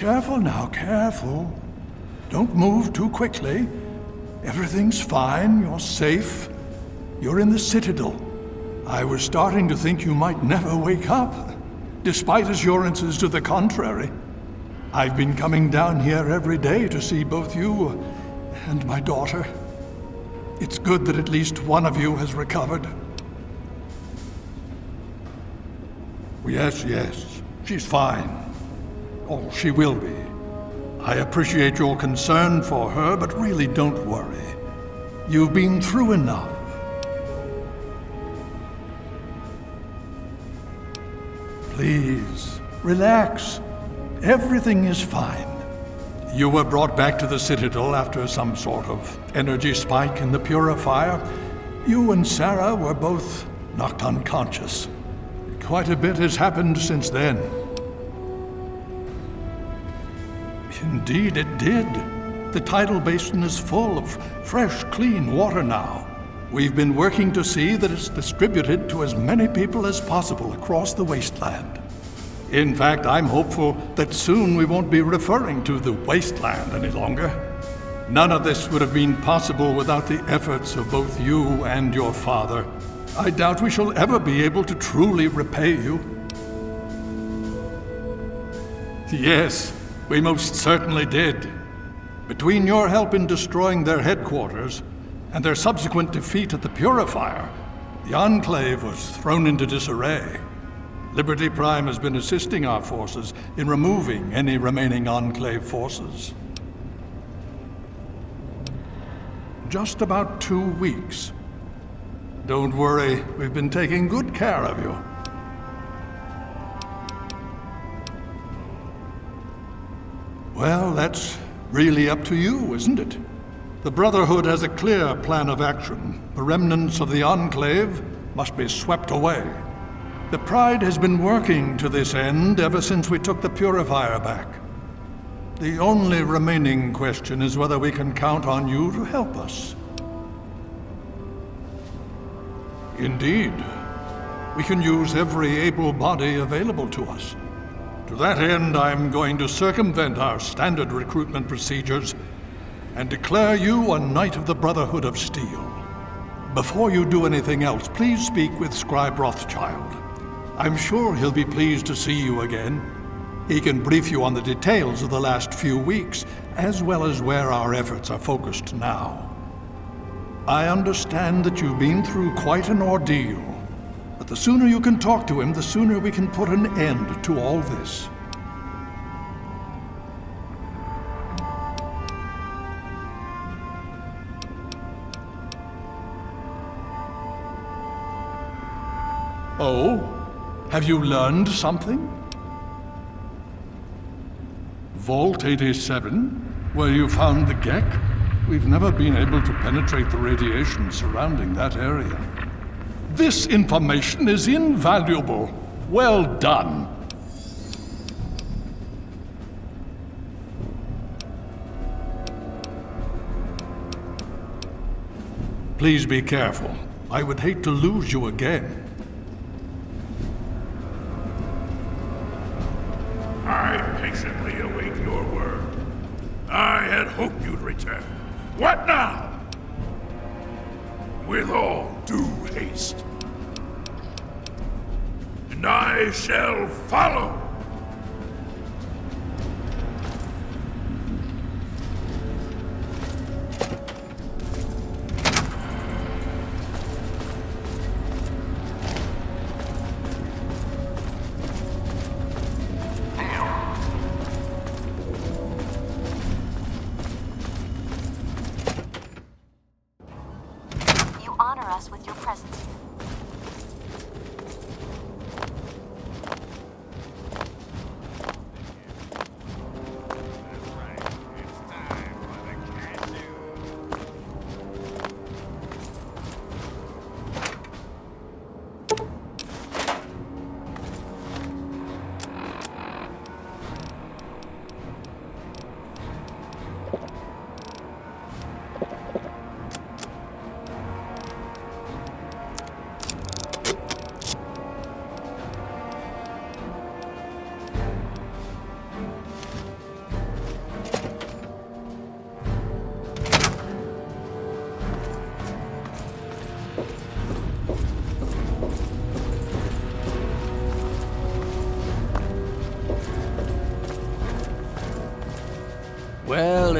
Careful now, careful. Don't move too quickly. Everything's fine, you're safe. You're in the Citadel. I was starting to think you might never wake up, despite assurances to the contrary. I've been coming down here every day to see both you and my daughter. It's good that at least one of you has recovered. Yes, she's fine. Oh, she will be. I appreciate your concern for her, but really don't worry. You've been through enough. Please, relax. Everything is fine. You were brought back to the Citadel after some sort of energy spike in the purifier. You and Sarah were both knocked unconscious. Quite a bit has happened since then. Indeed, it did. The tidal basin is full of fresh, clean water now. We've been working to see that it's distributed to as many people as possible across the wasteland. In fact, I'm hopeful that soon we won't be referring to the wasteland any longer. None of this would have been possible without the efforts of both you and your father. I doubt we shall ever be able to truly repay you. Yes, we most certainly did. Between your help in destroying their headquarters and their subsequent defeat at the Purifier, the Enclave was thrown into disarray. Liberty Prime has been assisting our forces in removing any remaining Enclave forces. Just about 2 weeks. Don't worry, we've been taking good care of you. Well, that's really up to you, isn't it? The Brotherhood has a clear plan of action. The remnants of the Enclave must be swept away. The Pride has been working to this end ever since we took the Purifier back. The only remaining question is whether we can count on you to help us. Indeed. We can use every able body available to us. To that end, I'm going to circumvent our standard recruitment procedures and declare you a Knight of the Brotherhood of Steel. Before you do anything else, please speak with Scribe Rothschild. I'm sure he'll be pleased to see you again. He can brief you on the details of the last few weeks, as well as where our efforts are focused now. I understand that you've been through quite an ordeal, but the sooner you can talk to him, the sooner we can put an end to all this. Oh? Have you learned something? Vault 87, where you found the Gek? We've never been able to penetrate the radiation surrounding that area. This information is invaluable. Well done. Please be careful. I would hate to lose you again. I patiently await your word. I had hoped you'd return. What now? With all due haste. And I shall follow. Honor us with your presence here.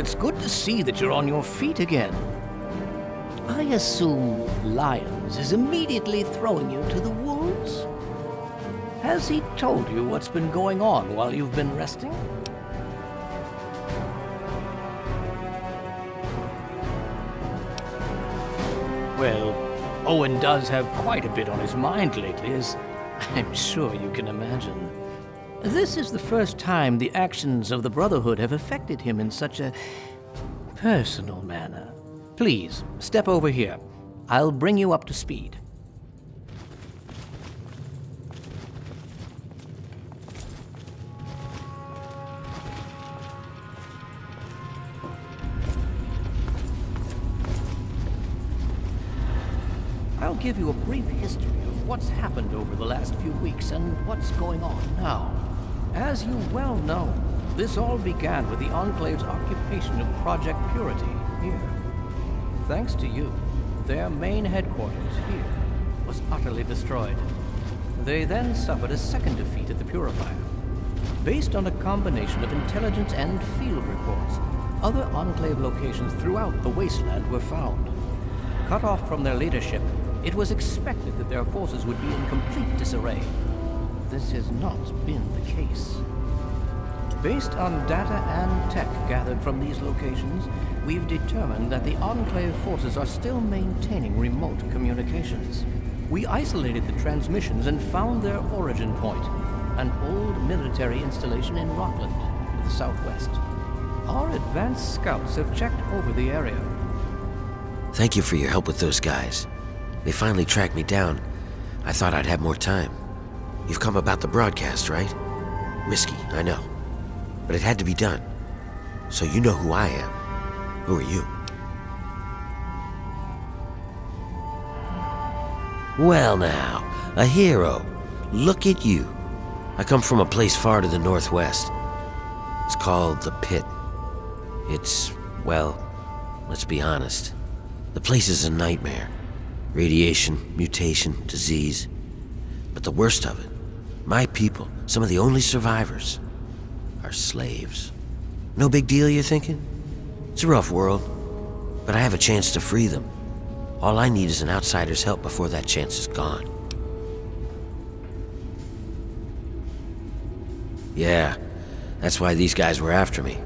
it's good to see that you're on your feet again. I assume Lyons is immediately throwing you to the wolves? Has he told you what's been going on while you've been resting? Well, Owen does have quite a bit on his mind lately, as I'm sure you can imagine. This is the first time the actions of the Brotherhood have affected him in such a personal manner. Please, step over here. I'll bring you up to speed. I'll give you a brief history of what's happened over the last few weeks and what's going on now. As you well know, this all began with the Enclave's occupation of Project Purity here. Thanks to you, their main headquarters here was utterly destroyed. They then suffered a second defeat at the Purifier. Based on a combination of intelligence and field reports, other Enclave locations throughout the wasteland were found. Cut off from their leadership, it was expected that their forces would be in complete disarray. This has not been the case. Based on data and tech gathered from these locations, we've determined that the Enclave forces are still maintaining remote communications. We isolated the transmissions and found their origin point, an old military installation in Rockland, to the southwest. Our advanced scouts have checked over the area. Thank you for your help with those guys. They finally tracked me down. I thought I'd have more time. You've come about the broadcast, right? Risky, I know. But it had to be done. So you know who I am. Who are you? Well now, a hero. Look at you. I come from a place far to the northwest. It's called the Pit. It's, well, let's be honest. The place is a nightmare. Radiation, mutation, disease. But the worst of it, my people, some of the only survivors, are slaves. No big deal, you're thinking? It's a rough world, but I have a chance to free them. All I need is an outsider's help before that chance is gone. Yeah, that's why these guys were after me.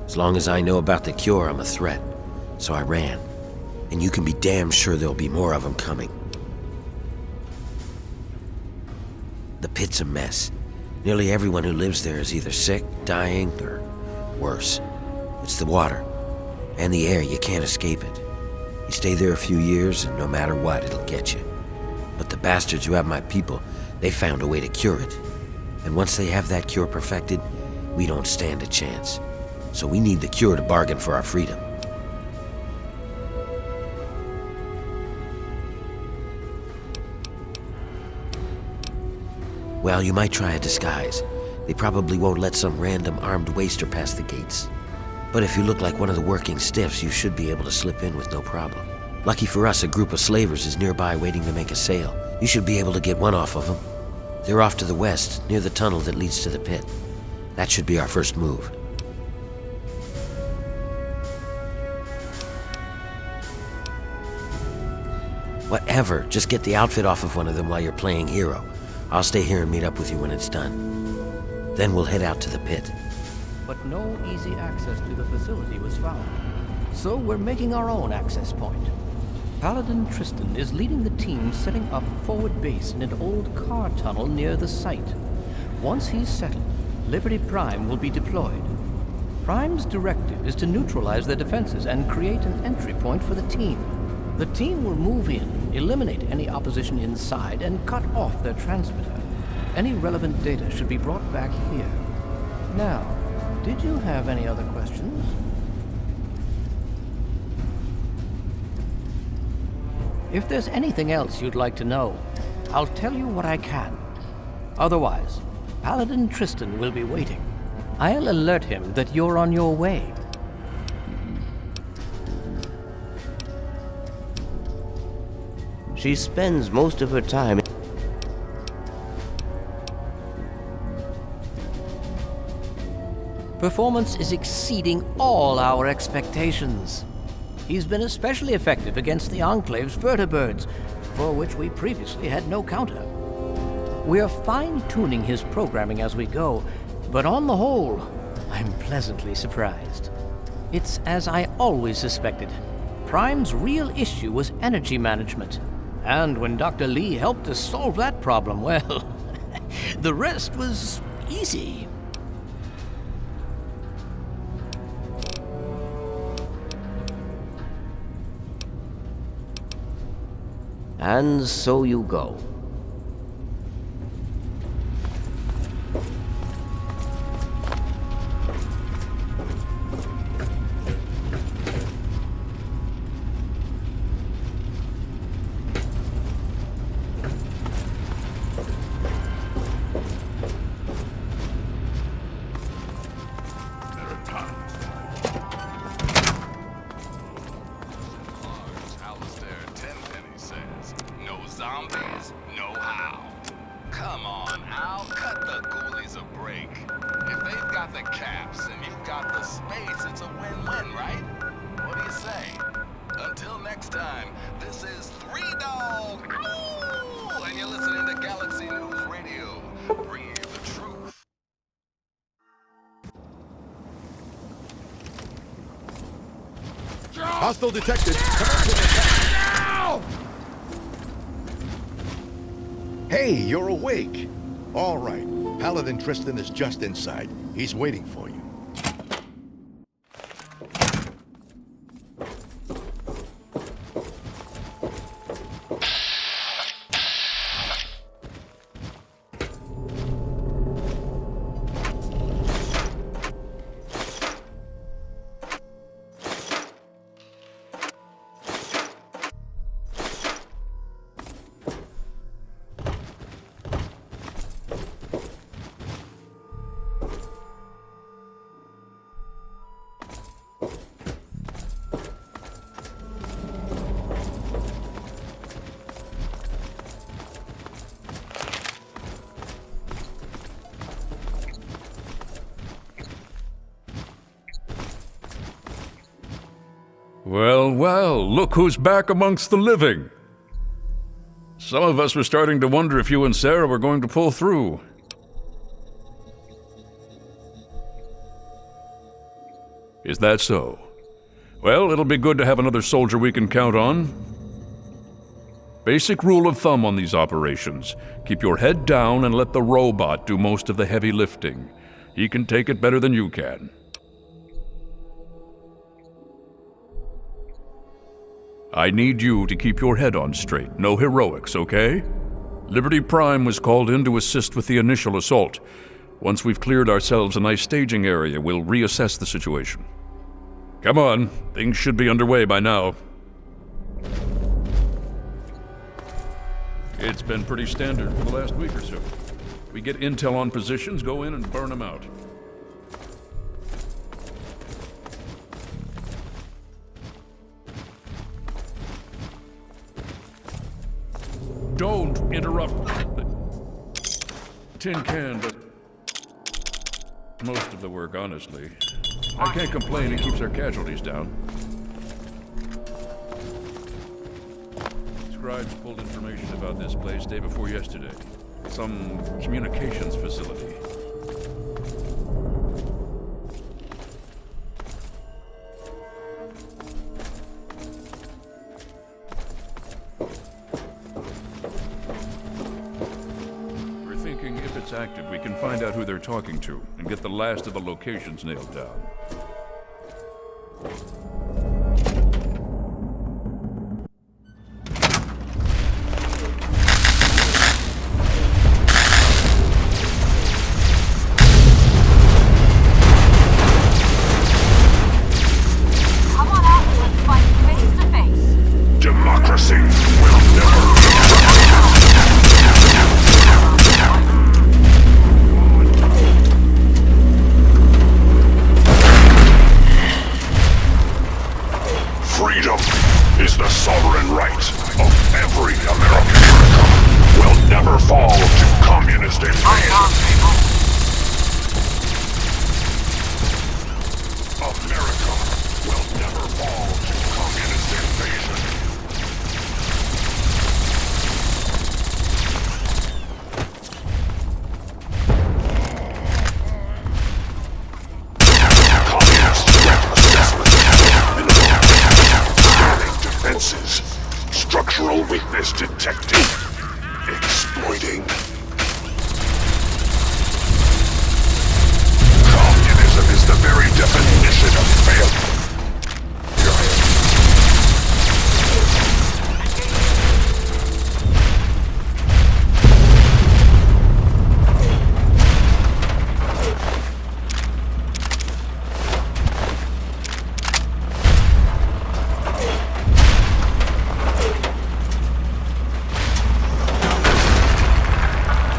As long as I know about the cure, I'm a threat. So I ran. And you can be damn sure there'll be more of them coming. The Pit's a mess. Nearly everyone who lives there is either sick, dying, or worse. It's the water. And the air, you can't escape it. You stay there a few years, and no matter what, it'll get you. But the bastards who have my people, they found a way to cure it. And once they have that cure perfected, we don't stand a chance. So we need the cure to bargain for our freedom. Well, you might try a disguise. They probably won't let some random armed waster pass the gates. But if you look like one of the working stiffs, you should be able to slip in with no problem. Lucky for us, a group of slavers is nearby waiting to make a sale. You should be able to get one off of them. They're off to the west, near the tunnel that leads to the Pit. That should be our first move. Whatever, just get the outfit off of one of them while you're playing hero. I'll stay here and meet up with you when it's done. Then we'll head out to the Pit. But no easy access to the facility was found. So we're making our own access point. Paladin Tristan is leading the team setting up forward base in an old car tunnel near the site. Once he's settled, Liberty Prime will be deployed. Prime's directive is to neutralize their defenses and create an entry point for the team. The team will move in, eliminate any opposition inside, and cut off their transmitter. Any relevant data should be brought back here. Now, did you have any other questions? If there's anything else you'd like to know, I'll tell you what I can. Otherwise, Paladin Tristan will be waiting. I'll alert him that you're on your way. She spends most of her time. performance is exceeding all our expectations. He's been especially effective against the Enclave's vertibirds, for which we previously had no counter. We're fine-tuning his programming as we go, but on the whole, I'm pleasantly surprised. It's as I always suspected. Prime's real issue was energy management. And when Dr. Lee helped us solve that problem, well, the rest was easy. And so you go. Zombies? No how. Come on, Al, cut the ghoulies a break. If they've got the caps and you've got the space, it's a win-win, right? What do you say? Until next time, this is Three Dog, Ow! And you're listening to Galaxy News Radio, bringing you the truth. Hostile detected. Hey, you're awake. All right. Paladin Tristan is just inside. He's waiting for you. Well, well, look who's back amongst the living. Some of us were starting to wonder if you and Sarah were going to pull through. Is that so? Well, it'll be good to have another soldier we can count on. Basic rule of thumb on these operations: keep your head down and let the robot do most of the heavy lifting. He can take it better than you can. I need you to keep your head on straight. No heroics, okay? Liberty Prime was called in to assist with the initial assault. Once we've cleared ourselves a nice staging area, we'll reassess the situation. Come on, things should be underway by now. It's been pretty standard for the last week or so. We get intel on positions, go in and burn them out. Don't interrupt. Tin can does most of the work, honestly. I can't complain, it keeps our casualties down. Scribes pulled information about this place day before yesterday. Some communications facility. Active, we can find out who they're talking to and get the last of the locations nailed down. Come on out and let's fight face to face. Democracy will never Freedom is the sovereign right of every American. Will never fall to communist invasion. America will never fall to communist invasion. Communist threat assessment. Scanning defenses. Structural weakness detected. Exploiting. Communism is the very definition of failure.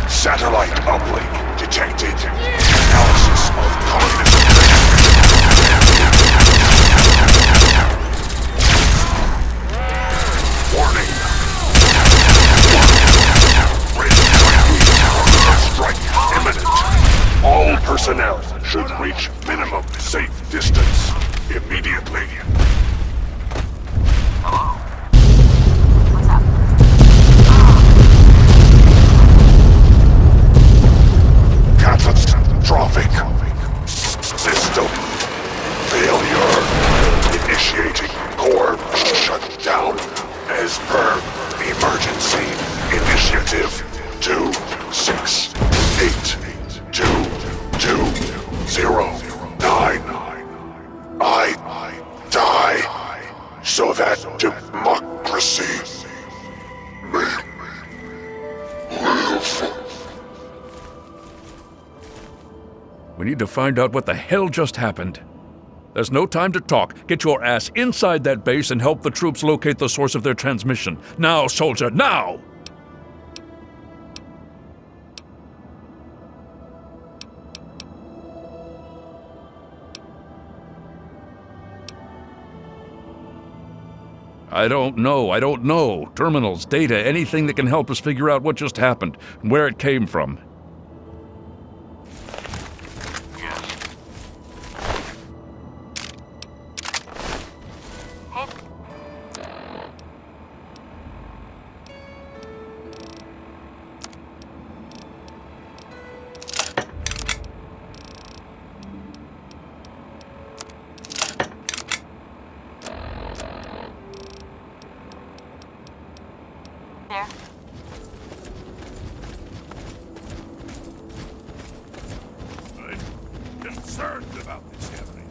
Satellite uplink detected. Analysis of communism. Warning. Strike imminent. All personnel should reach minimum safe distance immediately. What's up? Catastrophic. System failure. Initiating core shutdown as per emergency initiative 2682209. I die so that democracy may live. We need to find out what the hell just happened. There's no time to talk. Get your ass inside that base and help the troops locate the source of their transmission. Now, soldier, now! I don't know. Terminals, data, anything that can help us figure out what just happened and where it came from. There. I'm concerned about this happening.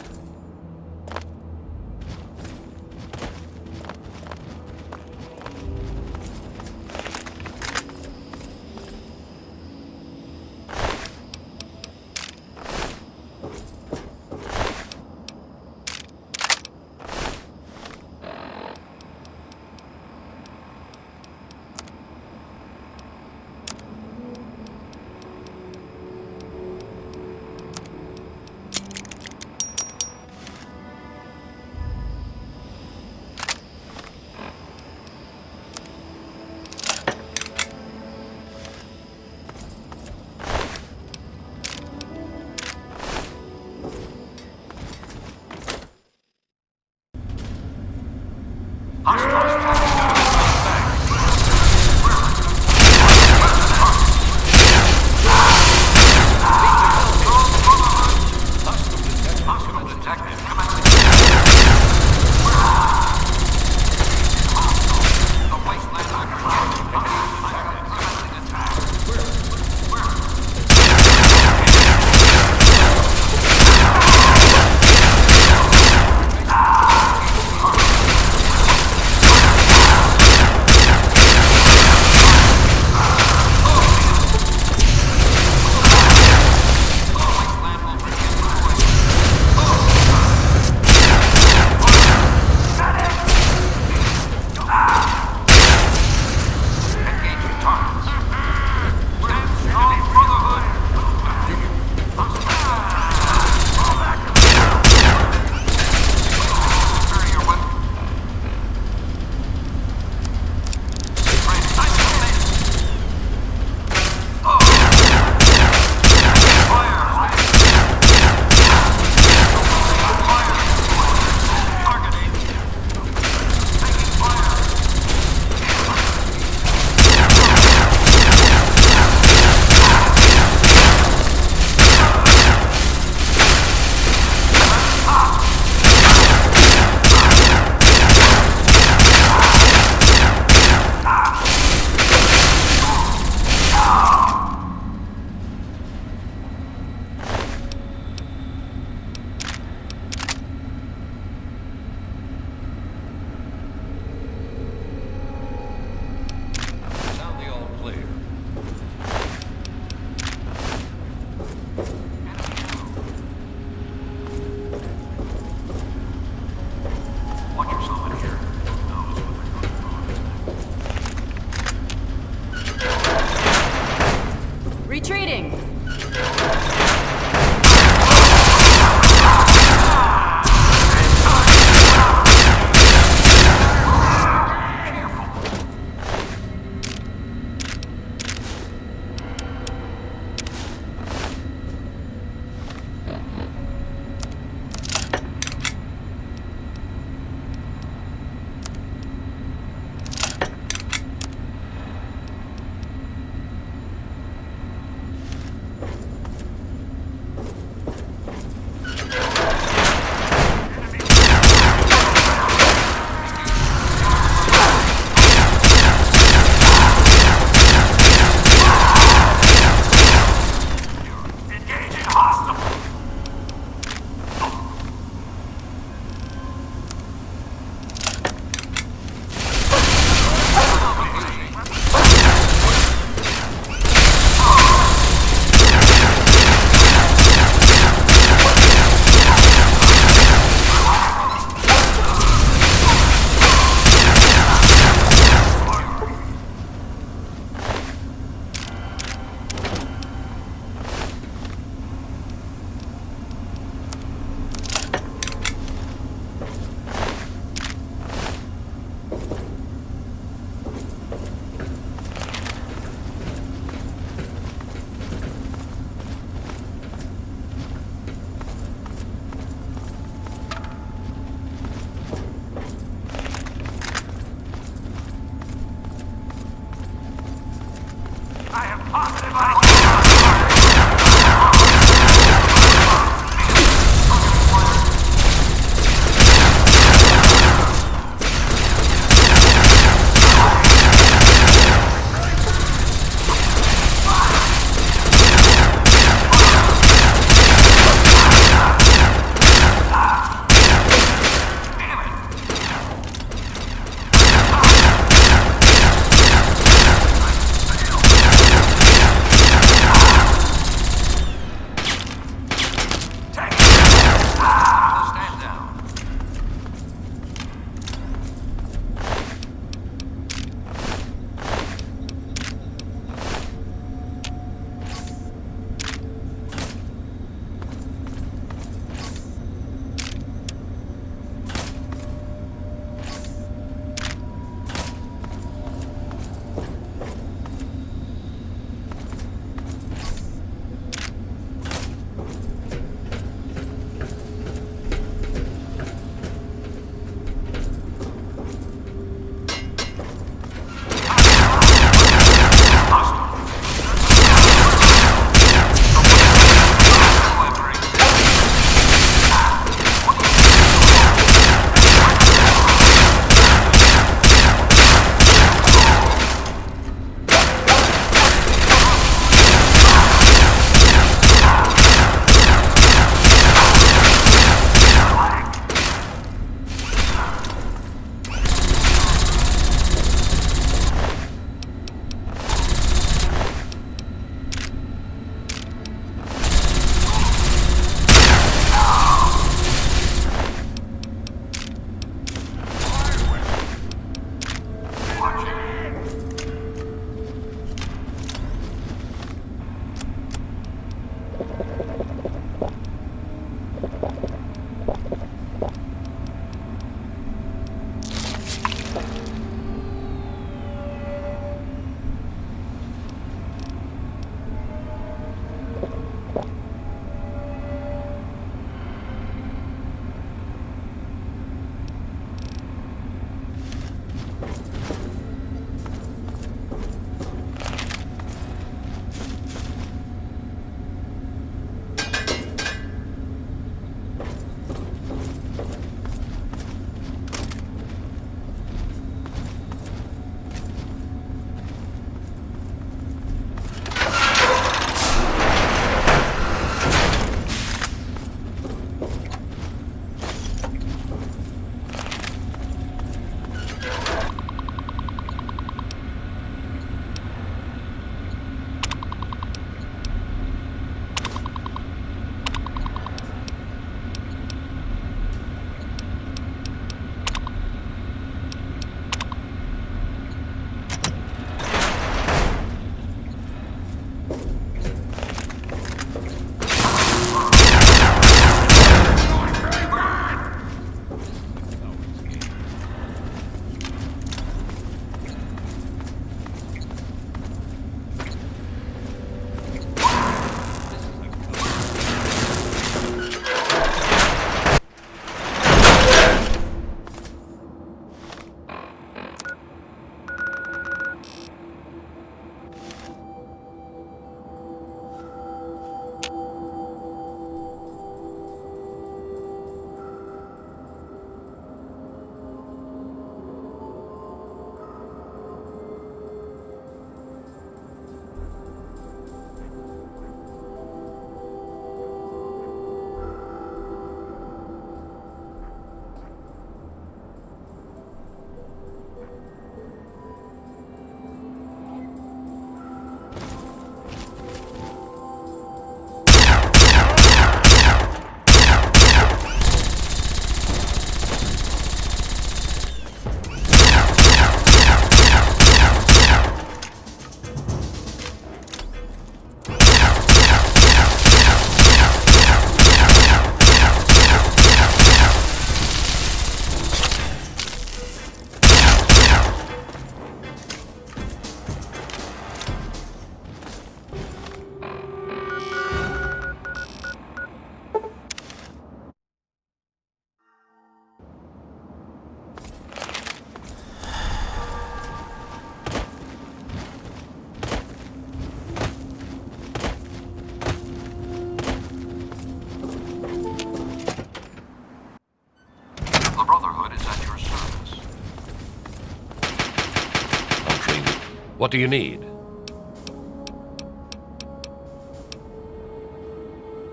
What do you need?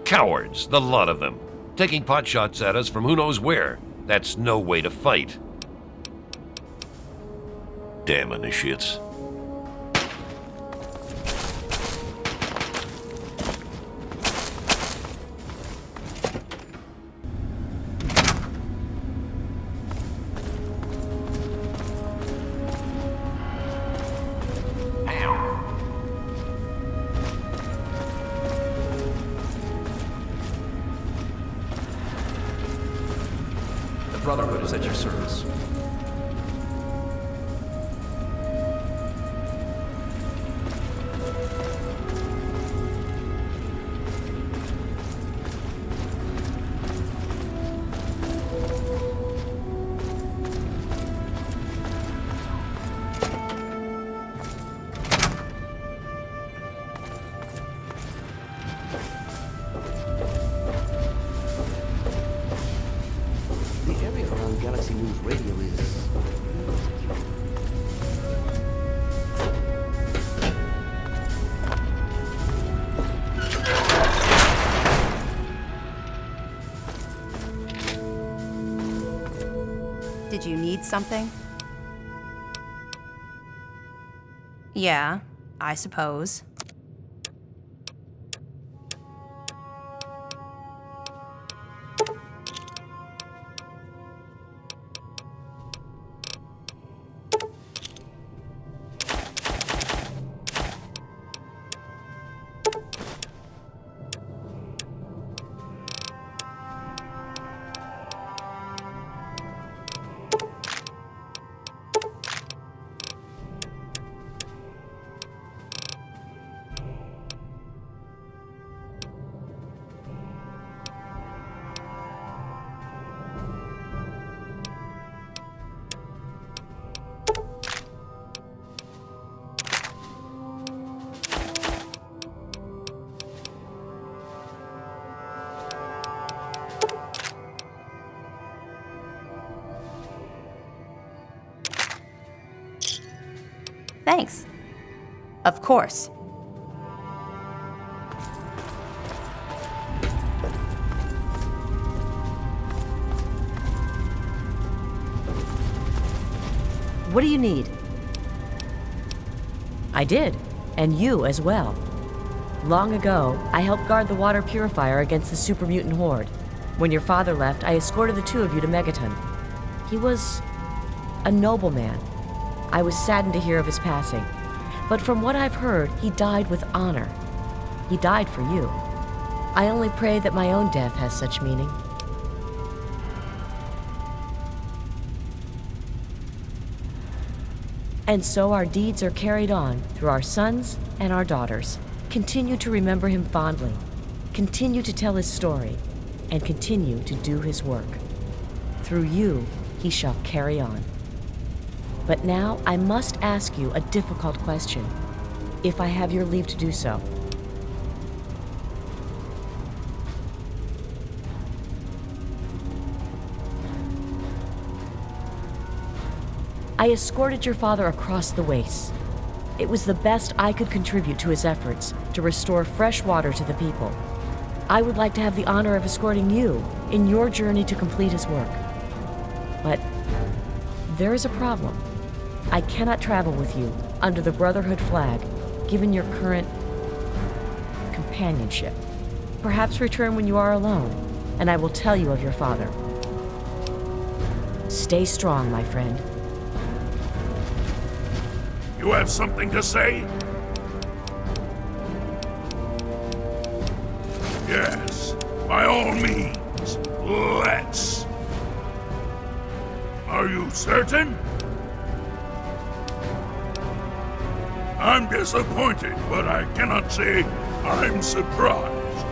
Cowards, the lot of them. Taking potshots at us from who knows where. That's no way to fight. Damn initiates. The Brotherhood is at your service. The area around Galaxy News Radio is... Did you need something? Yeah, I suppose. Thanks. Of course. What do you need? I did, and you as well. Long ago, I helped guard the water purifier against the super mutant horde. When your father left, I escorted the two of you to Megaton. He was a nobleman. I was saddened to hear of his passing, but from what I've heard, he died with honor. He died for you. I only pray that my own death has such meaning. And so our deeds are carried on through our sons and our daughters. Continue to remember him fondly, continue to tell his story, and continue to do his work. Through you, he shall carry on. But now I must ask you a difficult question, if I have your leave to do so. I escorted your father across the wastes. It was the best I could contribute to his efforts to restore fresh water to the people. I would like to have the honor of escorting you in your journey to complete his work. But there is a problem. I cannot travel with you under the Brotherhood flag, given your current companionship. Perhaps return when you are alone, and I will tell you of your father. Stay strong, my friend. You have something to say? Yes, by all means, let's. Are you certain? I'm disappointed, but I cannot say I'm surprised.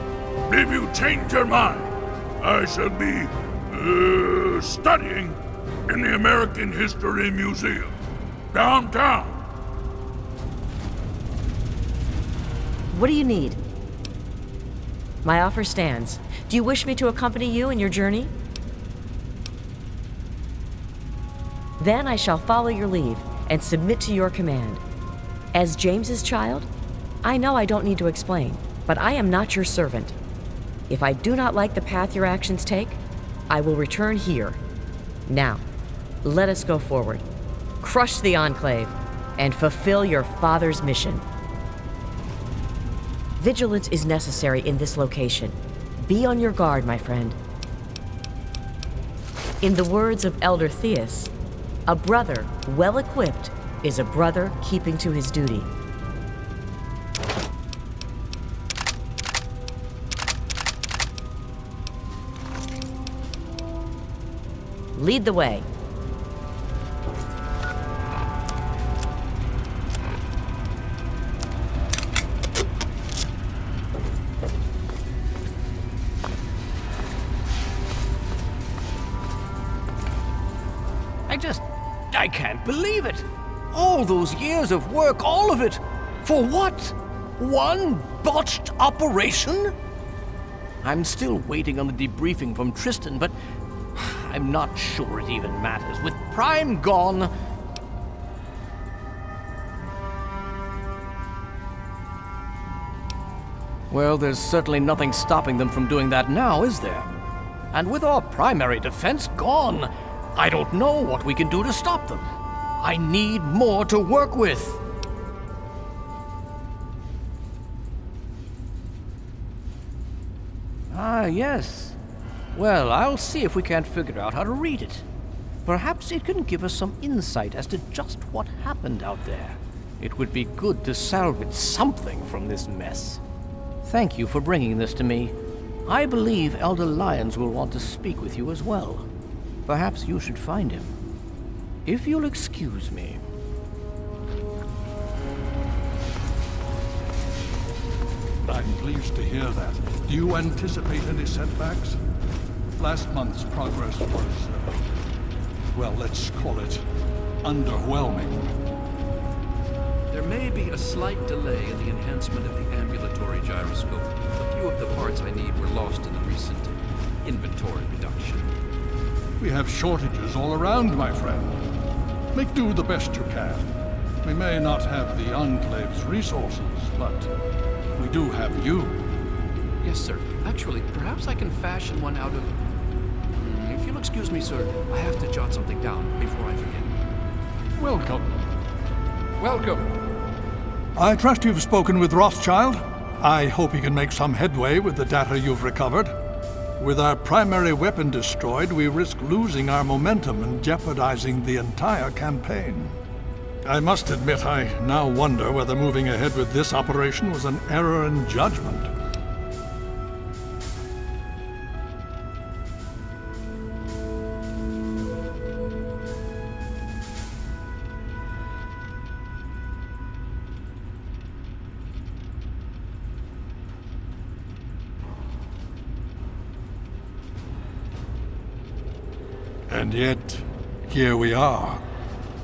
If you change your mind, I shall be studying in the American History Museum, downtown. What do you need? My offer stands. Do you wish me to accompany you in your journey? Then I shall follow your lead and submit to your command. As James's child, I know I don't need to explain, but I am not your servant. If I do not like the path your actions take, I will return here. Now, let us go forward. Crush the Enclave and fulfill your father's mission. Vigilance is necessary in this location. Be on your guard, my friend. In the words of Elder Theus, a brother well equipped is a brother keeping to his duty. Lead the way. I can't believe it. All those years of work, all of it. For what? One botched operation? I'm still waiting on the debriefing from Tristan, but I'm not sure it even matters. With Prime gone... Well, there's certainly nothing stopping them from doing that now, is there? And with our primary defense gone, I don't know what we can do to stop them. I need more to work with. Ah, yes. Well, I'll see if we can't figure out how to read it. Perhaps it can give us some insight as to just what happened out there. It would be good to salvage something from this mess. Thank you for bringing this to me. I believe Elder Lyons will want to speak with you as well. Perhaps you should find him. If you'll excuse me. I'm pleased to hear that. Do you anticipate any setbacks? Last month's progress was, well, let's call it underwhelming. There may be a slight delay in the enhancement of the ambulatory gyroscope. A few of the parts I need were lost in the recent inventory reduction. We have shortages all around, my friend. Make do the best you can. We may not have the Enclave's resources, but we do have you. Yes, sir. Actually, perhaps I can fashion one out of... If you'll excuse me, sir, I have to jot something down before I forget. Welcome. Welcome. I trust you've spoken with Rothschild. I hope he can make some headway with the data you've recovered. With our primary weapon destroyed, we risk losing our momentum and jeopardizing the entire campaign. I must admit, I now wonder whether moving ahead with this operation was an error in judgment. And yet, here we are.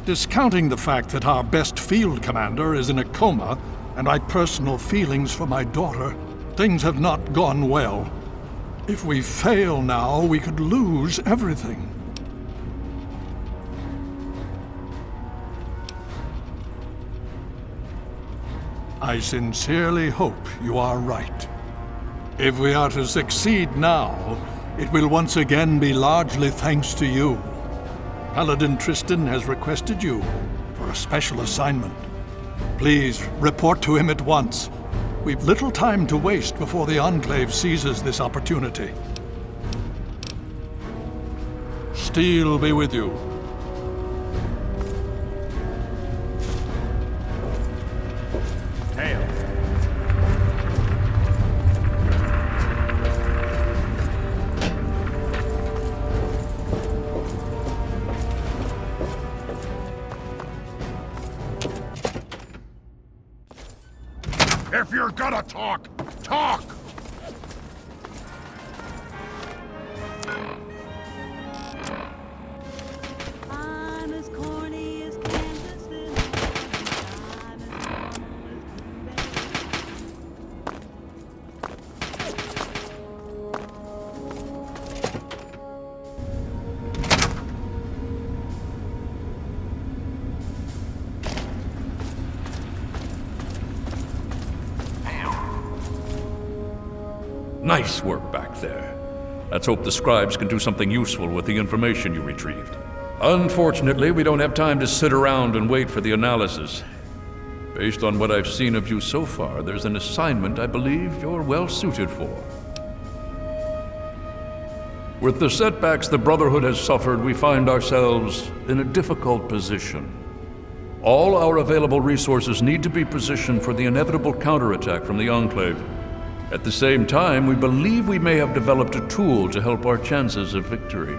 Discounting the fact that our best field commander is in a coma, and my personal feelings for my daughter, things have not gone well. If we fail now, we could lose everything. I sincerely hope you are right. If we are to succeed now, it will once again be largely thanks to you. Paladin Tristan has requested you for a special assignment. Please report to him at once. We've little time to waste before the Enclave seizes this opportunity. Steel be with you. Hail. If you're gonna talk, talk! I'm as corny as Kansas, then I'm as corny Nice work back there. Let's hope the scribes can do something useful with the information you retrieved. Unfortunately, we don't have time to sit around and wait for the analysis. Based on what I've seen of you so far, there's an assignment I believe you're well suited for. With the setbacks the Brotherhood has suffered, we find ourselves in a difficult position. All our available resources need to be positioned for the inevitable counterattack from the Enclave. At the same time, we believe we may have developed a tool to help our chances of victory.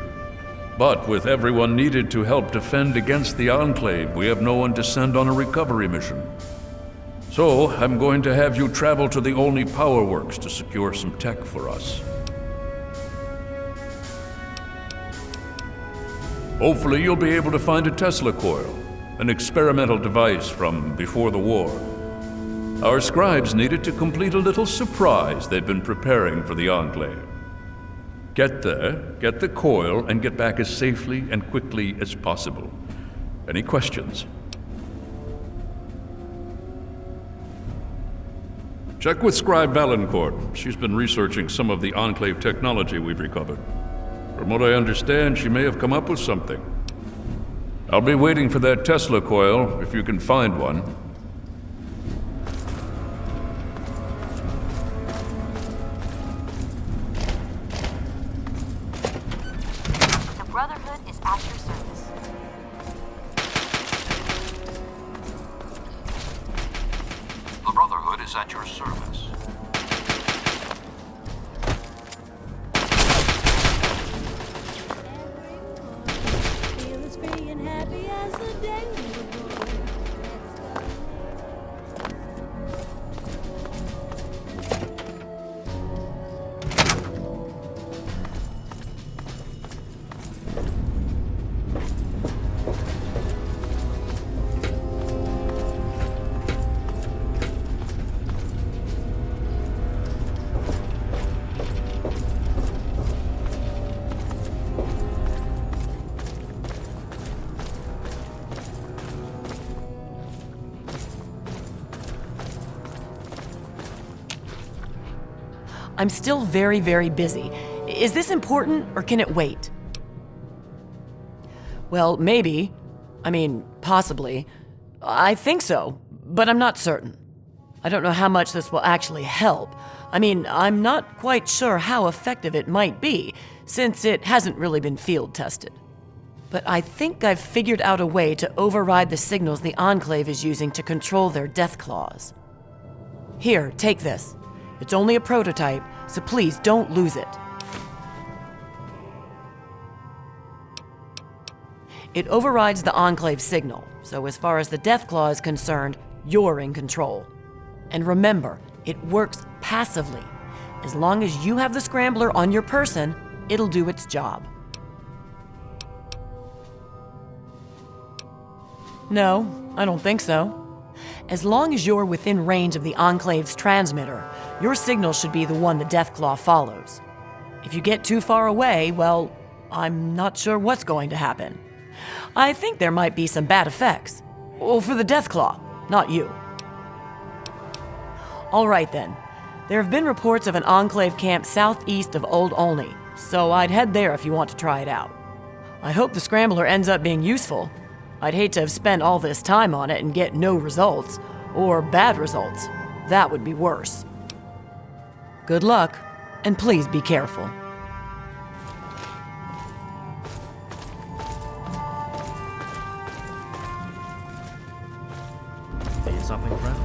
But with everyone needed to help defend against the Enclave, we have no one to send on a recovery mission. So, I'm going to have you travel to the Olney Power Works to secure some tech for us. Hopefully you'll be able to find a Tesla coil, an experimental device from before the war. Our scribes needed to complete a little surprise they've been preparing for the Enclave. Get there, get the coil, and get back as safely and quickly as possible. Any questions? Check with Scribe Valancourt. She's been researching some of the Enclave technology we've recovered. From what I understand, she may have come up with something. I'll be waiting for that Tesla coil, if you can find one. The Brotherhood is at your service. The Brotherhood is at your service. Feel as free and happy as the day we were born. I'm still very, very busy. Is this important, or can it wait? Well, maybe. I mean, possibly. I think so, but I'm not certain. I don't know how much this will actually help. I mean, I'm not quite sure how effective it might be, since it hasn't really been field tested. But I think I've figured out a way to override the signals the Enclave is using to control their death claws. Here, take this. It's only a prototype, so please don't lose it. It overrides the Enclave signal, so as far as the death claw is concerned, you're in control. And remember, it works passively. As long as you have the scrambler on your person, it'll do its job. No, I don't think so. As long as you're within range of the Enclave's transmitter, your signal should be the one the Deathclaw follows. If you get too far away, well, I'm not sure what's going to happen. I think there might be some bad effects. Well, for the Deathclaw, not you. All right then. There have been reports of an Enclave camp southeast of Old Olney, so I'd head there if you want to try it out. I hope the Scrambler ends up being useful. I'd hate to have spent all this time on it and get no results, or bad results. That would be worse. Good luck, and please be careful. Need something, friend?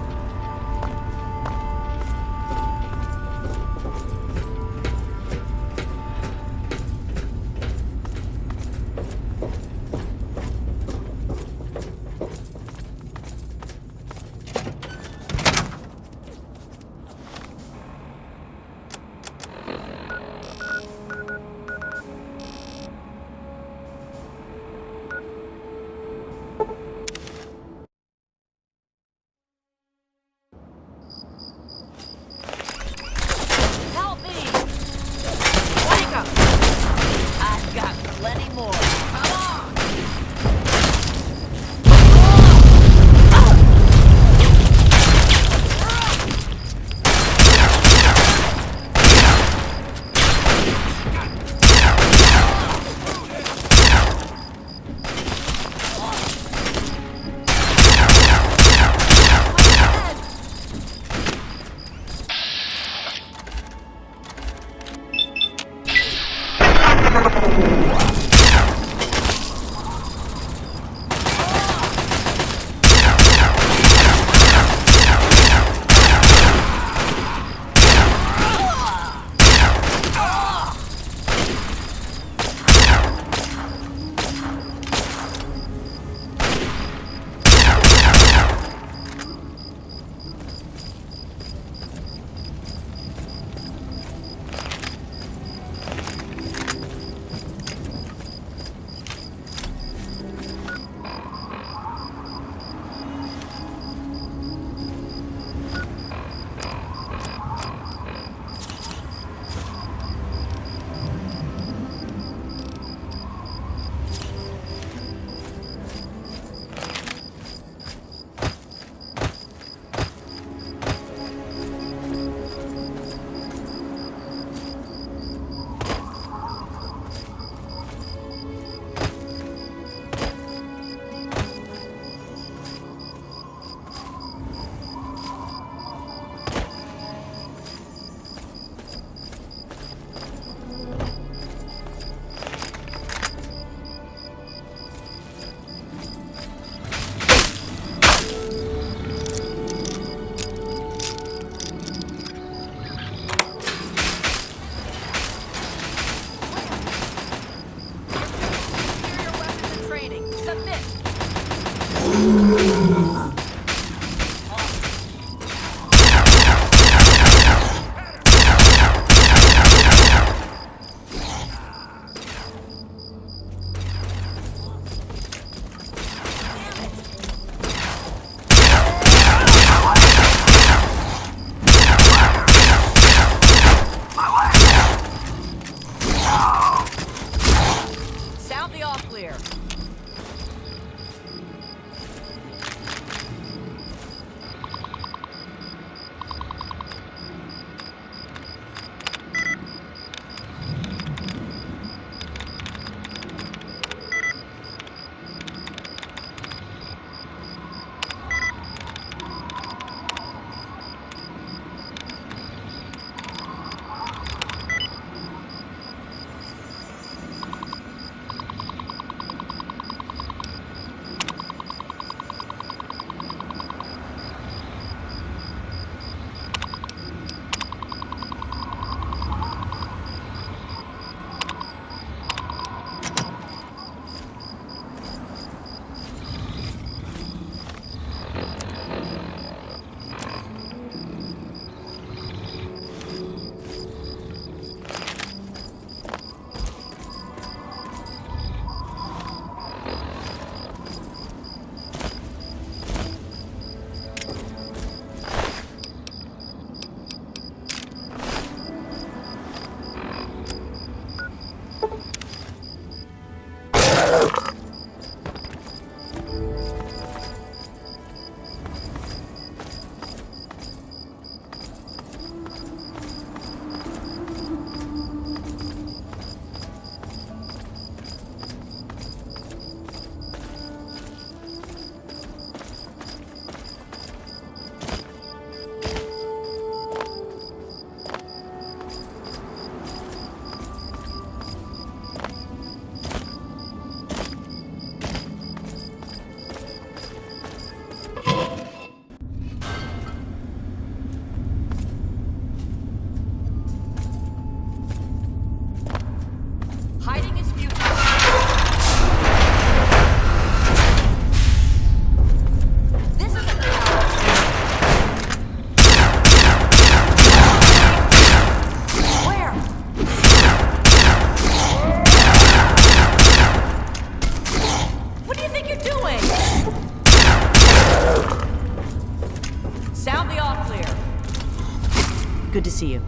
Good to see you.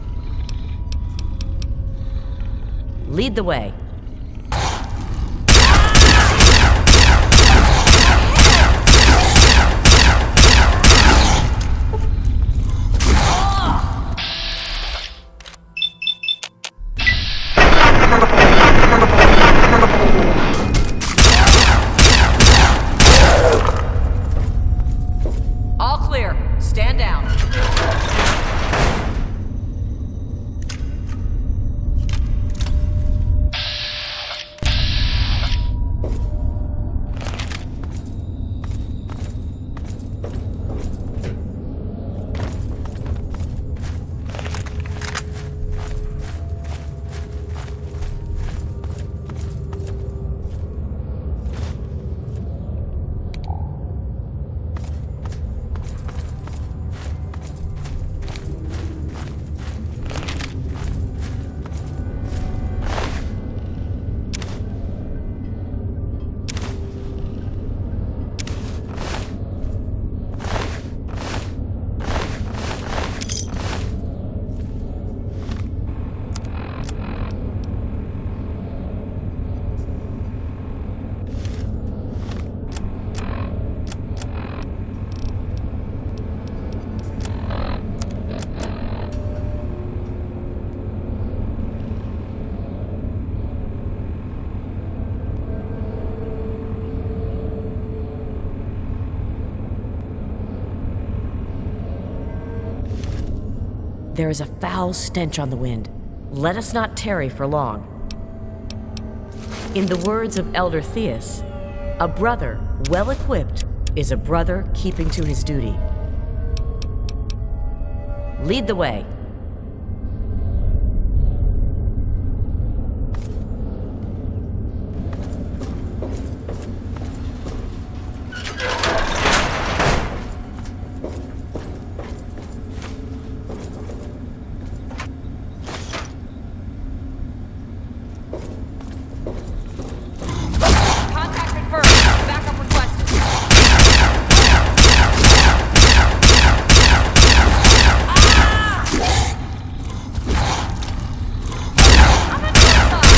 Lead the way. All clear. Stand down. There is a foul stench on the wind. Let us not tarry for long. In the words of Elder Theus, a brother well equipped is a brother keeping to his duty. Lead the way. Contact confirmed. Backup requested. I'm on your side.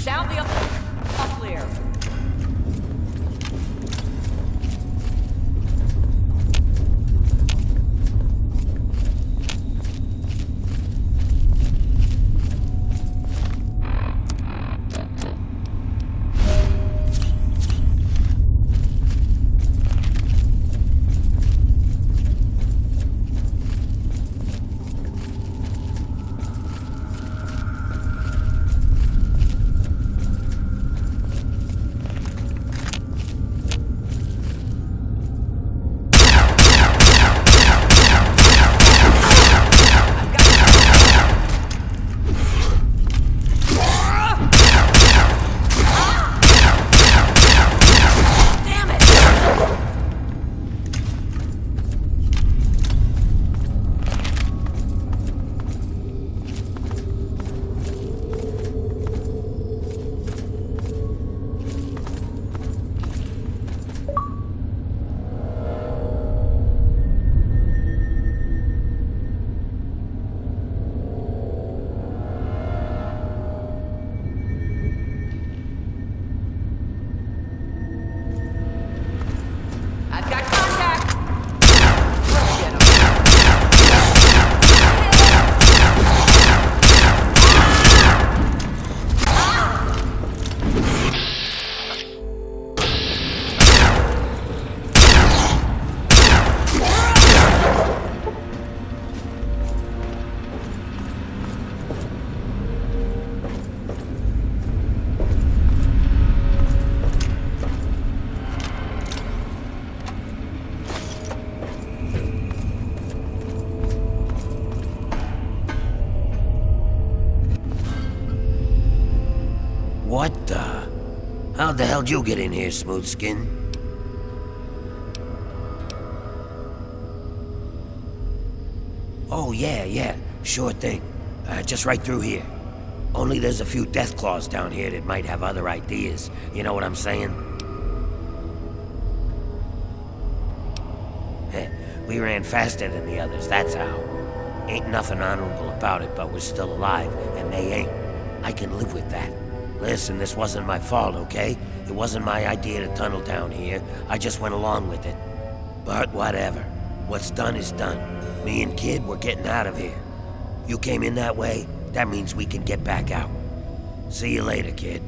Sound the all clear. I've got contact. Let's get 'em. What the? How the hell'd you get in here, Smoothskin? Oh, yeah, sure thing. Just right through here. Only there's a few Deathclaws down here that might have other ideas. You know what I'm saying? We ran faster than the others, that's how. Ain't nothing honorable about it, but we're still alive, and they ain't. I can live with that. Listen, this wasn't my fault, okay? It wasn't my idea to tunnel down here. I just went along with it. But whatever. What's done is done. Me and Kid, we're getting out of here. You came in that way, that means we can get back out. See you later, Kid.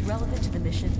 relevant to the mission?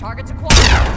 Targets acquired.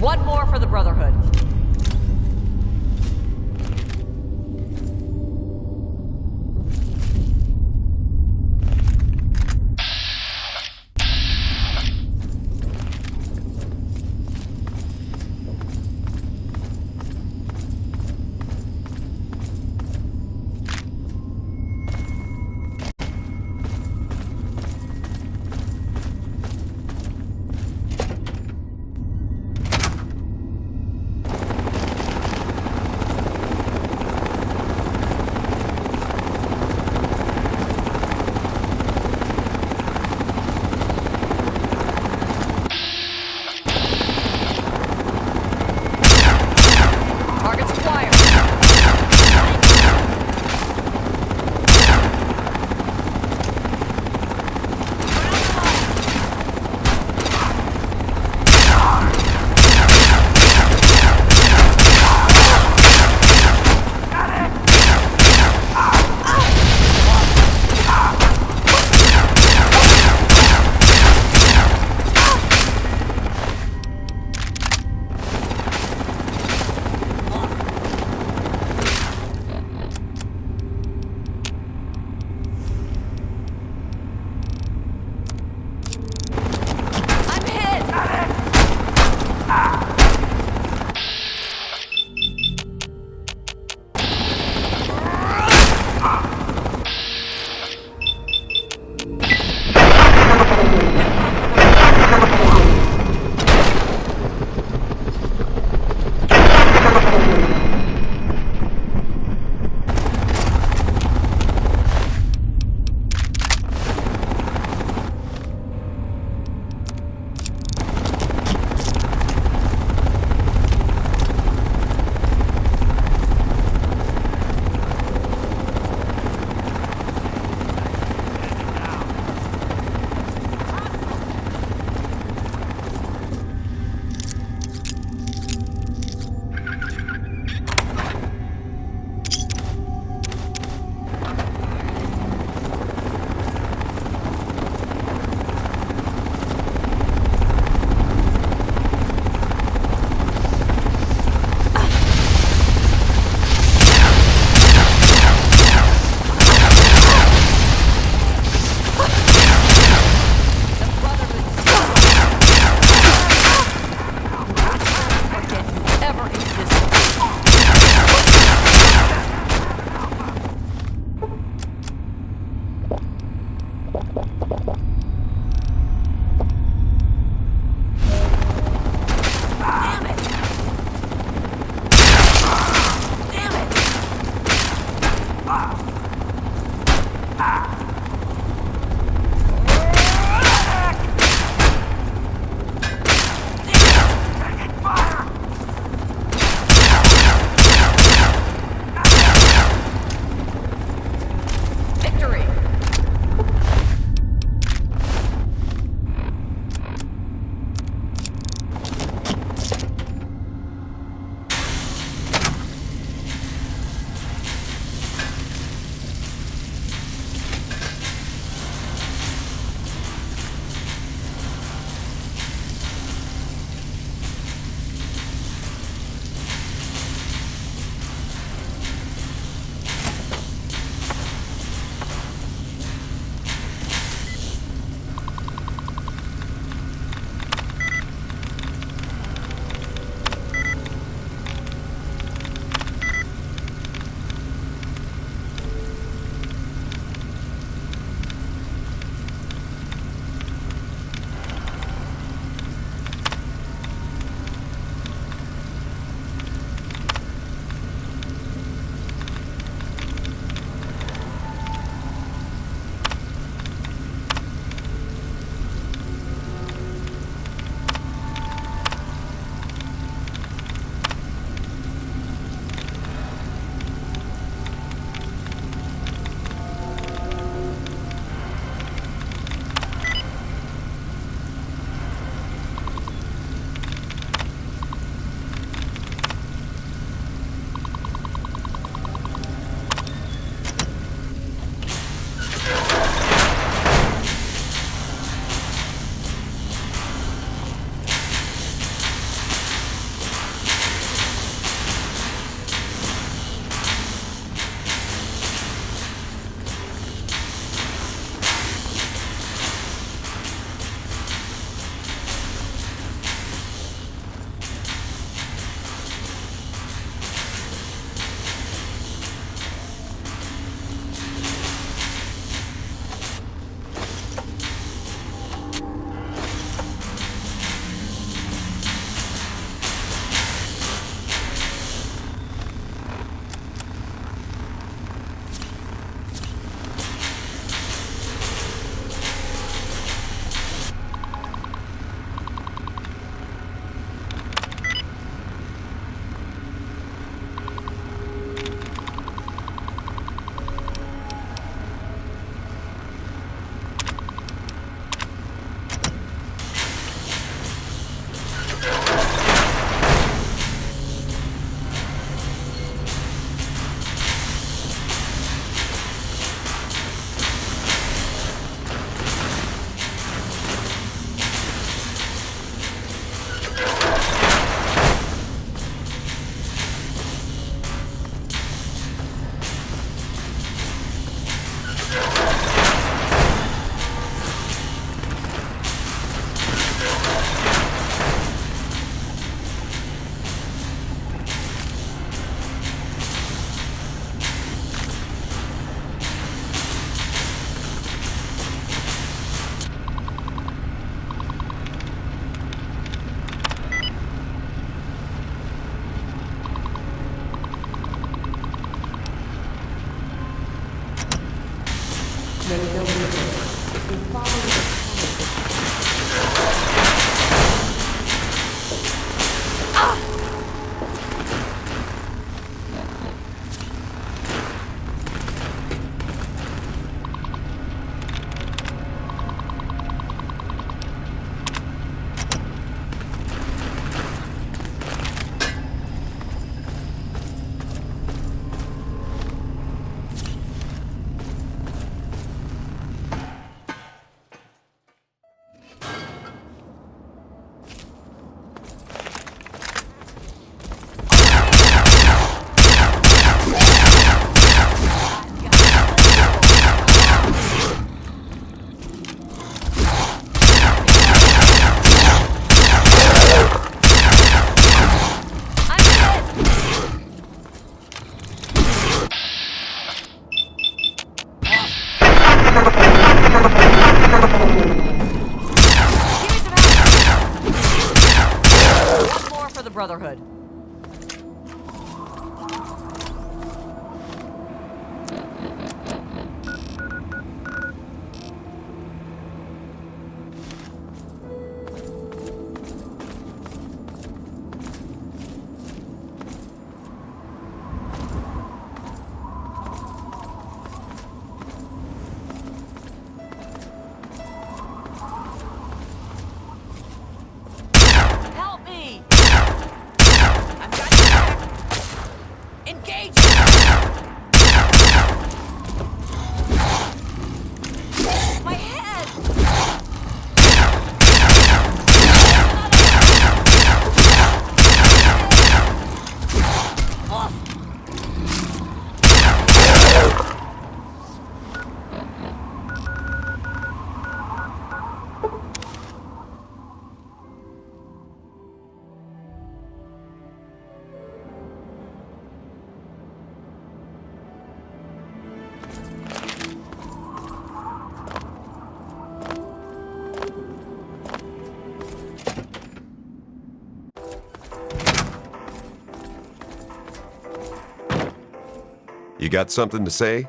One more for the Brotherhood. Brotherhood. Help me! I've got you back. Engage! My head! You got something to say?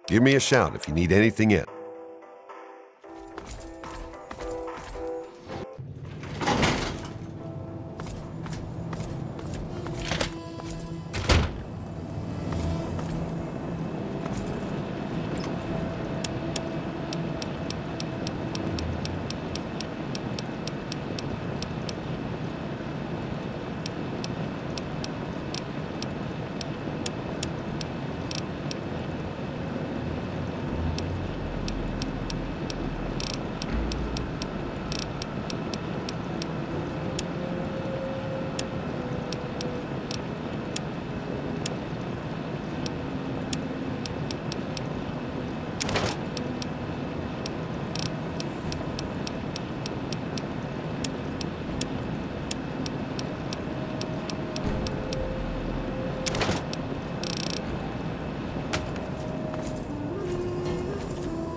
Give me a shout if you need anything in.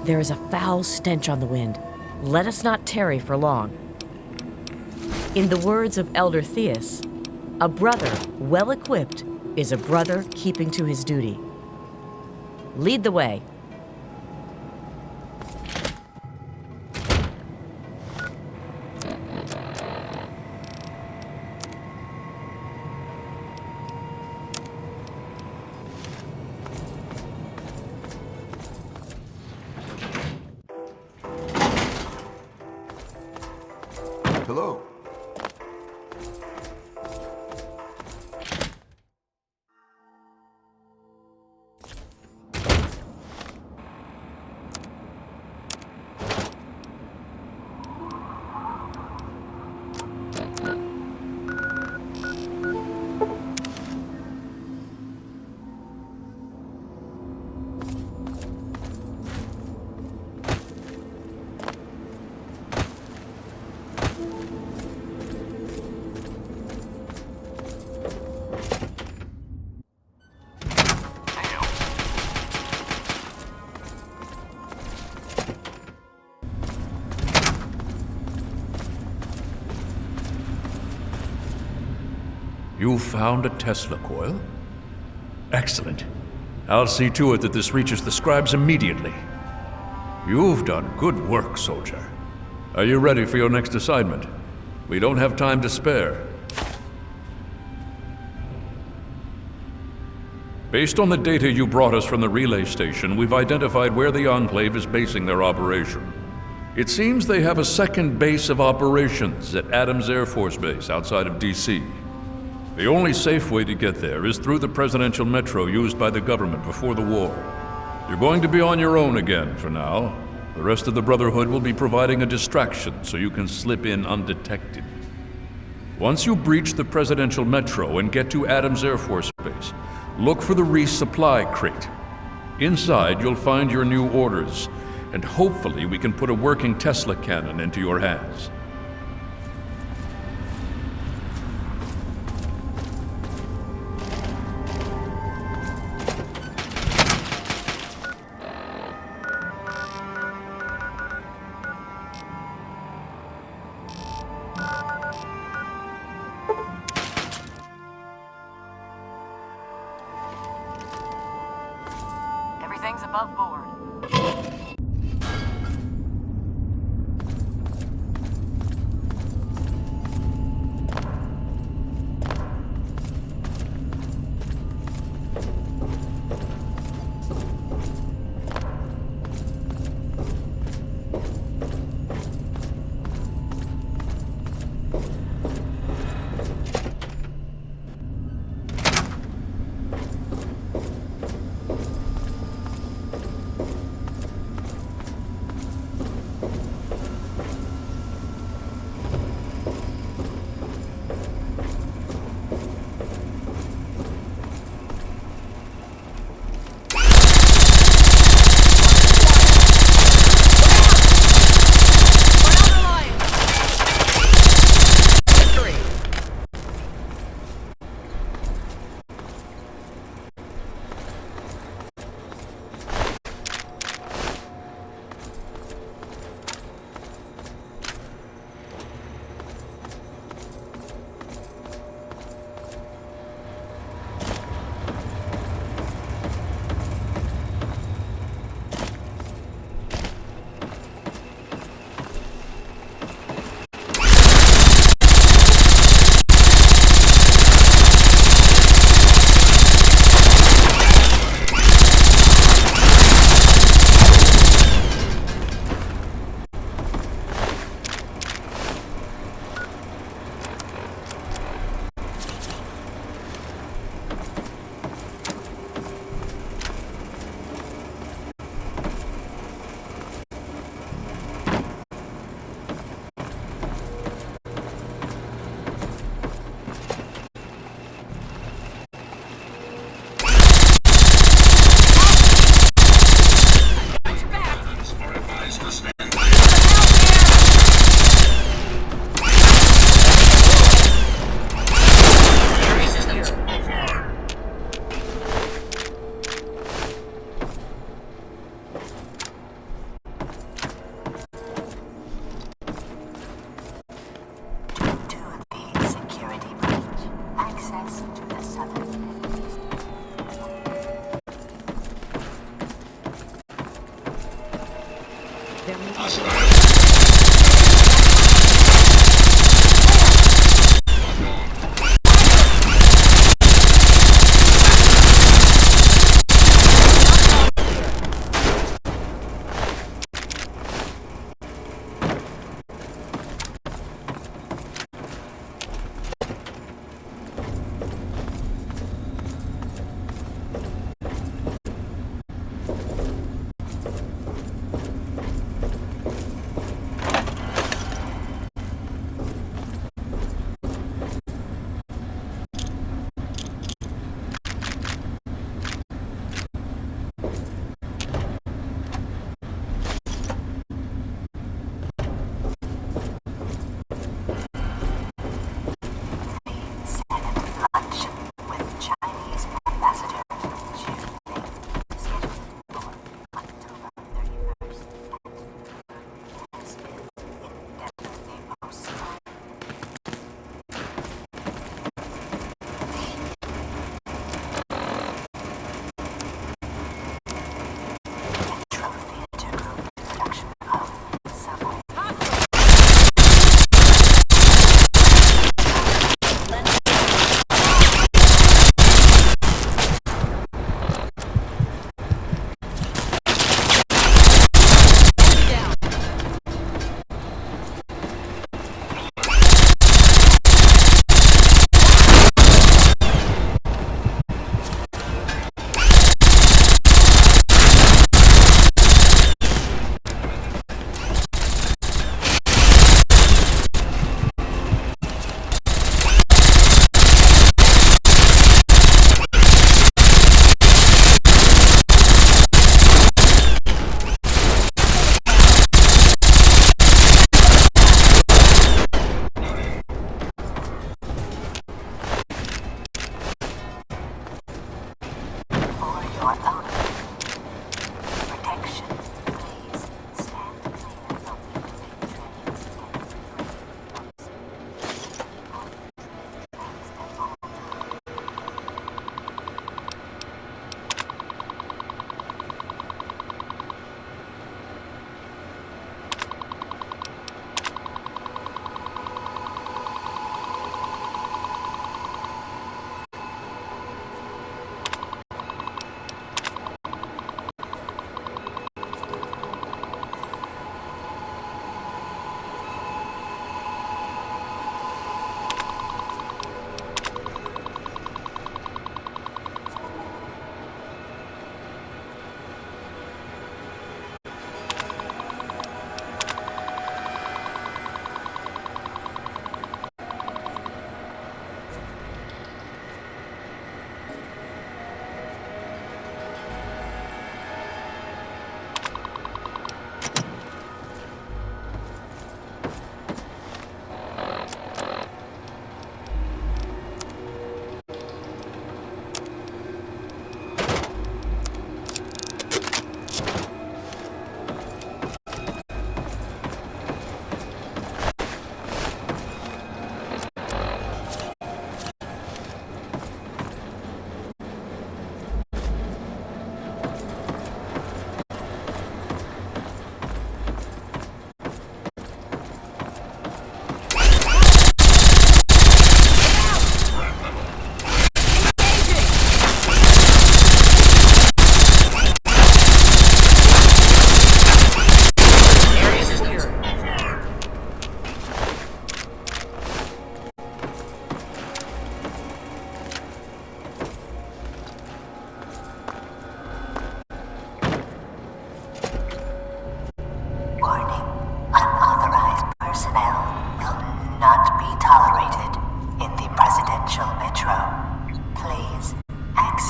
There is a foul stench on the wind. Let us not tarry for long. In the words of Elder Theus, a brother well equipped is a brother keeping to his duty. Lead the way. Hello. You found a Tesla coil? Excellent. I'll see to it that this reaches the scribes immediately. You've done good work, soldier. Are you ready for your next assignment? We don't have time to spare. Based on the data you brought us from the relay station, we've identified where the Enclave is basing their operation. It seems they have a second base of operations at Adams Air Force Base outside of D.C. The only safe way to get there is through the presidential metro used by the government before the war. You're going to be on your own again for now. The rest of the Brotherhood will be providing a distraction so you can slip in undetected. Once you breach the presidential metro and get to Adams Air Force Base, Look for the resupply crate. Inside, you'll find your new orders, and hopefully we can put a working Tesla cannon into your hands. Everything's above board.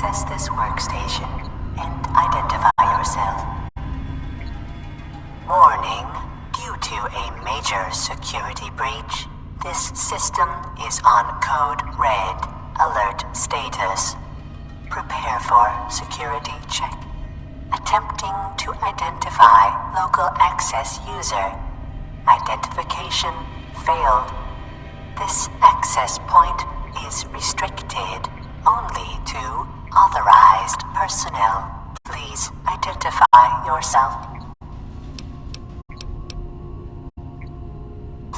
access this workstation and identify yourself. Warning, due to a major security breach, this system is on code red, alert status. Prepare for security check. Attempting to identify local access user. Identification failed. This access point is restricted only to authorized personnel. Please identify yourself.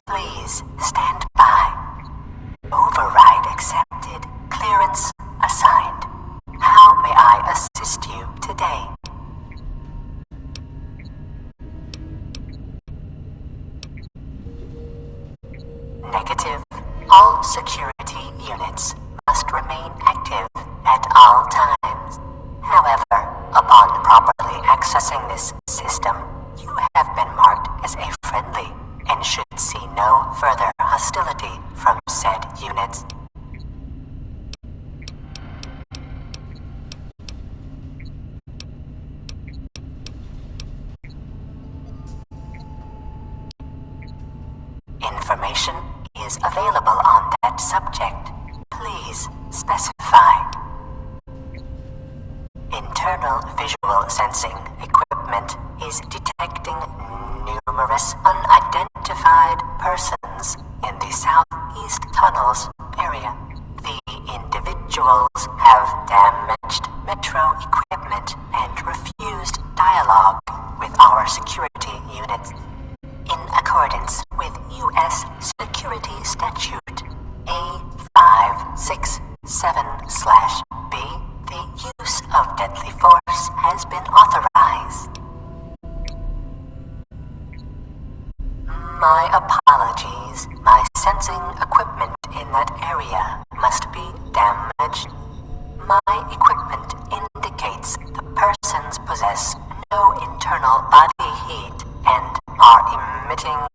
Please stand by. Override accepted. Clearance assigned. How may I assist you today? Negative. All security units must remain active at all times. However, upon properly accessing this system, you have been marked as a friendly and should see no further hostility from said units. Information is available on that subject. Please specify. Internal visual sensing equipment is detecting numerous unidentified persons in the southeast tunnels area. The individuals have damaged metro equipment and refused dialogue with our security units. In accordance with U.S. Security Statute A567/B, the use of deadly force has been authorized. My apologies. My sensing equipment in that area must be damaged. My equipment indicates the persons possess no internal body heat and are emitting